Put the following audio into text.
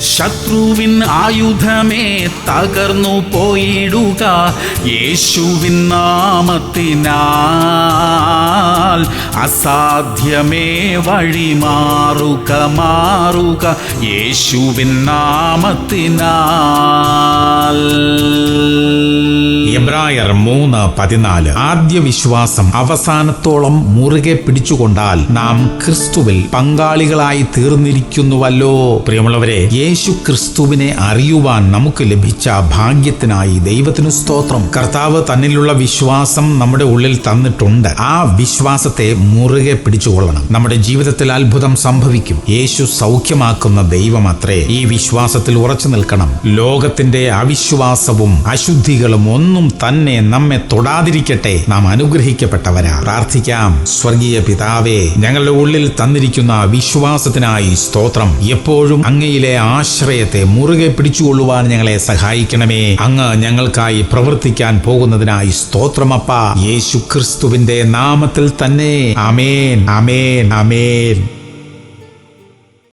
ശത്രുവിൻ ആയുധമേ തകർന്നു പോയിടുക യേശുവിൻ നാമത്തിനാൽ. അസാധ്യമേ വഴി മാറുക യേശുവിൻ നാമത്തിനാൽ. എബ്രായർ 3:14. ആദ്യ വിശ്വാസം അവസാനത്തോളം മുറുകെ പിടിച്ചുകൊണ്ടാൽ നാം ക്രിസ്തുവിൽ പങ്കാളികളായി തീർന്നിരിക്കുന്നുവല്ലോ. പ്രിയമുള്ളവരെ, യേശു ക്രിസ്തുവിനെ അറിയുവാൻ നമുക്ക് ലഭിച്ച ഭാഗ്യത്തിനായി ദൈവത്തിനു സ്തോത്രം. കർത്താവ് തന്നിലുള്ള വിശ്വാസം നമ്മുടെ ഉള്ളിൽ തന്നിട്ടുണ്ട്. ആ വിശ്വാസത്തെ മുറുകെ പിടിച്ചുകൊള്ളണം. നമ്മുടെ ജീവിതത്തിൽ അത്ഭുതം സംഭവിക്കും. യേശു സൗഖ്യമാക്കുന്ന ദൈവമത്രേ. ഈ വിശ്വാസത്തിൽ ഉറച്ചു നിൽക്കണം. ലോകത്തിന്റെ അവിശ്വാസവും അശുദ്ധികളും ഒന്നും തന്നെ നമ്മെ തൊടാതിരിക്കട്ടെ. നാം അനുഗ്രഹിക്കപ്പെട്ടവരാ. പ്രാർത്ഥിക്കാം. സ്വർഗീയ പിതാവേ, ഞങ്ങളുടെ ഉള്ളിൽ തന്നിരിക്കുന്ന വിശ്വാസത്തിനായി സ്തോത്രം. എപ്പോഴും അങ്ങയിലെ ആശ്രയത്തെ മുറുകെ പിടിച്ചുകൊള്ളുവാൻ ഞങ്ങളെ സഹായിക്കണമേ. അങ്ങ് ഞങ്ങൾക്കായി പ്രവർത്തിക്കാൻ പോകുന്നതിനായി സ്തോത്രമപ്പ. യേശു ക്രിസ്തുവിന്റെ നാമത്തിൽ തന്നെ. ആമേൻ, ആമേൻ, ആമേൻ.